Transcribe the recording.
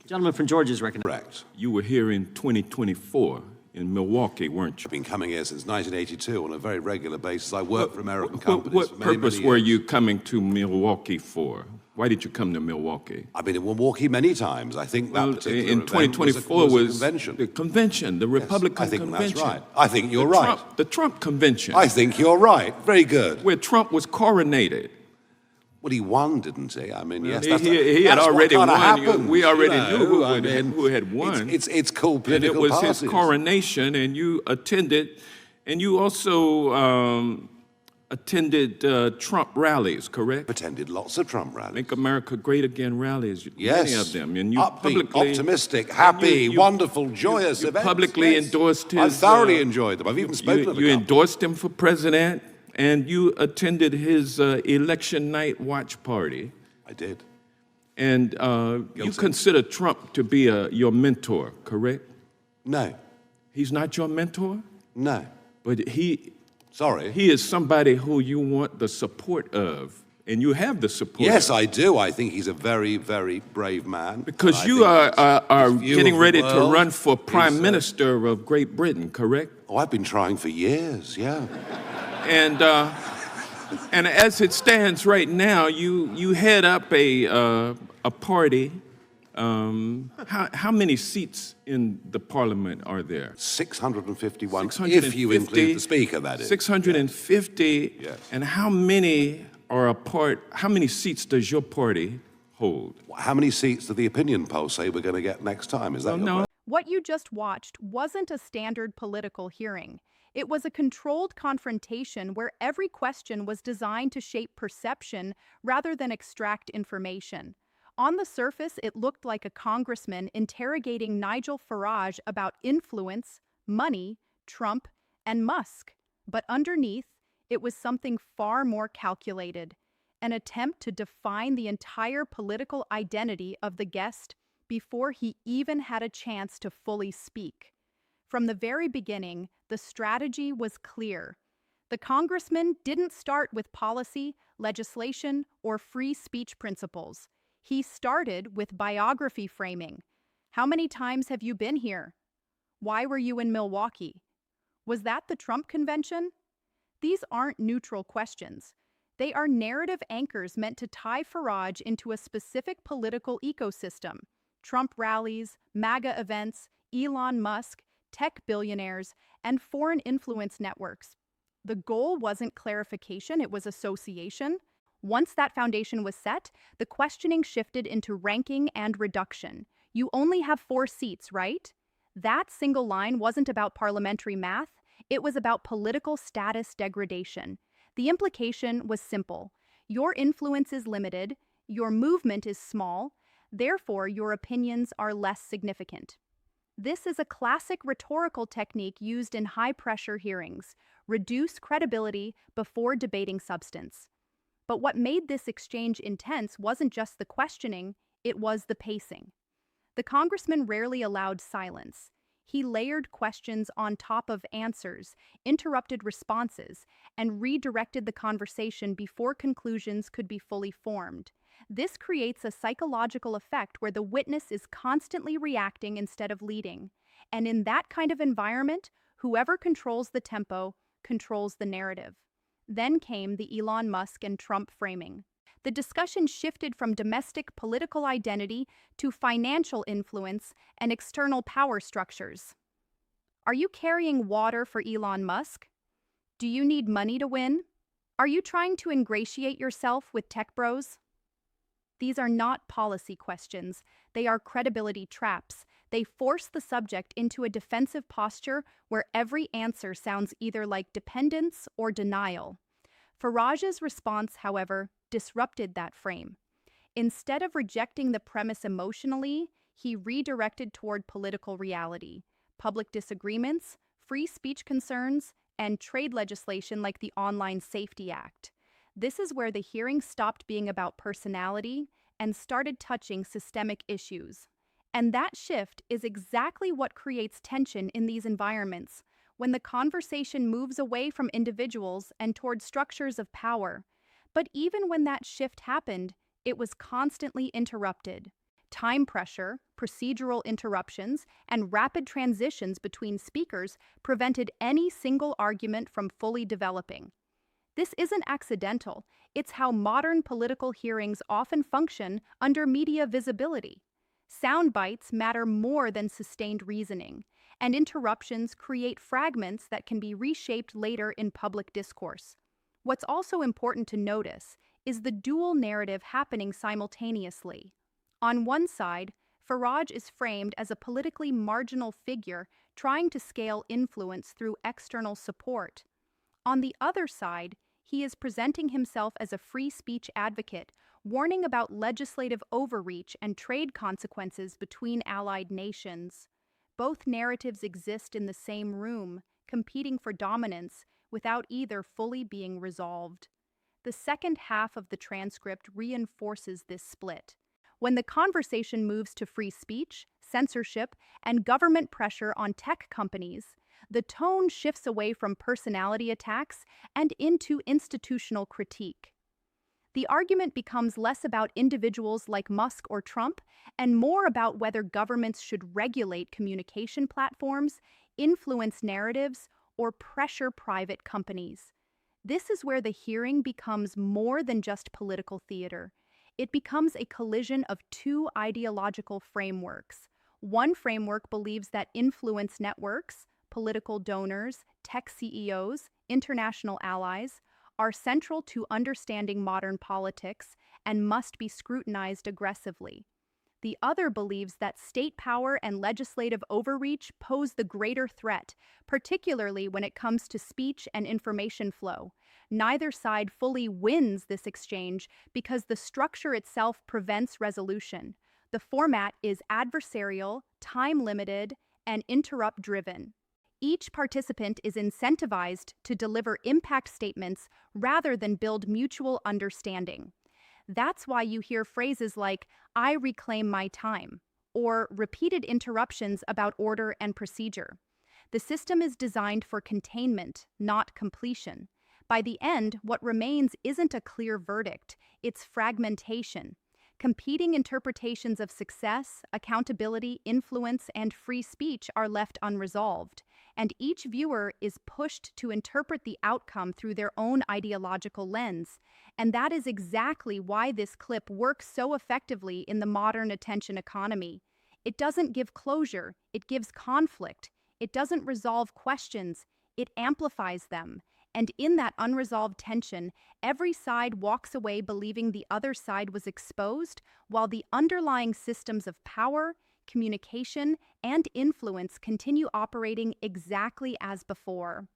Gentleman from Georgia is recognized. Correct. You were here in 2024 in Milwaukee, weren't you? I've been coming here since 1982 on a very regular basis. I work for American companies. What for many, purpose many were years. you coming to Milwaukee for? Why did you come to Milwaukee? I've been in Milwaukee many times. I think that particular in event 2024 was a convention. the convention, the Republican I think convention. that's right. I think you're right. The Trump convention. I think you're right. Very good. Where Trump was coronated. Well, he won, didn't he? I mean, yes, he had already won. Happens, we already you know? knew who had won. It's called political and it was parties. his coronation, and you attended, and you also attended Trump rallies, correct? Attended lots of Trump rallies. Make America Great Again rallies, Yes. many of them. And you Upbeat, publicly, optimistic, happy, wonderful, joyous you events. publicly yes. endorsed his... I thoroughly enjoyed them. I've even spoken of You them. endorsed him for president, and you attended his election night watch party. I did. And you consider Trump to be your mentor, correct? No. He's not your mentor? No. But he is somebody who you want the support of, and you have the support Yes, of. I do. I think he's a very, very brave man. Because you are getting ready to run for Prime is, Minister of Great Britain, correct? Oh, I've been trying for years, yeah. And as it stands right now, you head up a party. How many seats in the parliament are there? 651, if you include the speaker, that is. 650. Yes. And how many are a part? How many seats does your party hold? How many seats do the opinion polls say we're going to get next time? Is that your no. question? What you just watched wasn't a standard political hearing. It was a controlled confrontation where every question was designed to shape perception rather than extract information. On the surface, it looked like a congressman interrogating Nigel Farage about influence, money, Trump, and Musk. But underneath, it was something far more calculated, an attempt to define the entire political identity of the guest before he even had a chance to fully speak. From the very beginning, the strategy was clear. The congressman didn't start with policy, legislation, or free speech principles. He started with biography framing. How many times have you been here? Why were you in Milwaukee? Was that the Trump convention? These aren't neutral questions. They are narrative anchors meant to tie Farage into a specific political ecosystem. Trump rallies, MAGA events, Elon Musk, tech billionaires, and foreign influence networks. The goal wasn't clarification, it was association. Once that foundation was set, the questioning shifted into ranking and reduction. You only have 4 seats, right? That single line wasn't about parliamentary math, it was about political status degradation. The implication was simple. Your influence is limited, your movement is small, therefore your opinions are less significant. This is a classic rhetorical technique used in high-pressure hearings. Reduce credibility before debating substance. But what made this exchange intense wasn't just the questioning, it was the pacing. The congressman rarely allowed silence. He layered questions on top of answers, interrupted responses, and redirected the conversation before conclusions could be fully formed. This creates a psychological effect where the witness is constantly reacting instead of leading. And in that kind of environment, whoever controls the tempo controls the narrative. Then came the Elon Musk and Trump framing. The discussion shifted from domestic political identity to financial influence and external power structures. Are you carrying water for Elon Musk? Do you need money to win? Are you trying to ingratiate yourself with tech bros? These are not policy questions. They are credibility traps. They force the subject into a defensive posture where every answer sounds either like dependence or denial. Farage's response, however, disrupted that frame. Instead of rejecting the premise emotionally, he redirected toward political reality, public disagreements, free speech concerns, and trade legislation like the Online Safety Act. This is where the hearing stopped being about personality and started touching systemic issues. And that shift is exactly what creates tension in these environments, when the conversation moves away from individuals and toward structures of power. But even when that shift happened, it was constantly interrupted. Time pressure, procedural interruptions, and rapid transitions between speakers prevented any single argument from fully developing. This isn't accidental, it's how modern political hearings often function under media visibility. Sound bites matter more than sustained reasoning, and interruptions create fragments that can be reshaped later in public discourse. What's also important to notice is the dual narrative happening simultaneously. On one side, Farage is framed as a politically marginal figure trying to scale influence through external support. On the other side, he is presenting himself as a free speech advocate, warning about legislative overreach and trade consequences between allied nations. Both narratives exist in the same room, competing for dominance, without either fully being resolved. The second half of the transcript reinforces this split. When the conversation moves to free speech, censorship, and government pressure on tech companies, the tone shifts away from personality attacks and into institutional critique. The argument becomes less about individuals like Musk or Trump and more about whether governments should regulate communication platforms, influence narratives, or pressure private companies. This is where the hearing becomes more than just political theater. It becomes a collision of two ideological frameworks. One framework believes that influence networks, political donors, tech CEOs, international allies, are central to understanding modern politics and must be scrutinized aggressively. The other believes that state power and legislative overreach pose the greater threat, particularly when it comes to speech and information flow. Neither side fully wins this exchange because the structure itself prevents resolution. The format is adversarial, time-limited, and interrupt-driven. Each participant is incentivized to deliver impact statements rather than build mutual understanding. That's why you hear phrases like, "I reclaim my time," or repeated interruptions about order and procedure. The system is designed for containment, not completion. By the end, what remains isn't a clear verdict, it's fragmentation. Competing interpretations of success, accountability, influence, and free speech are left unresolved, and each viewer is pushed to interpret the outcome through their own ideological lens. And that is exactly why this clip works so effectively in the modern attention economy. It doesn't give closure, it gives conflict. It doesn't resolve questions, it amplifies them. And in that unresolved tension, every side walks away believing the other side was exposed, while the underlying systems of power, communication, and influence continue operating exactly as before.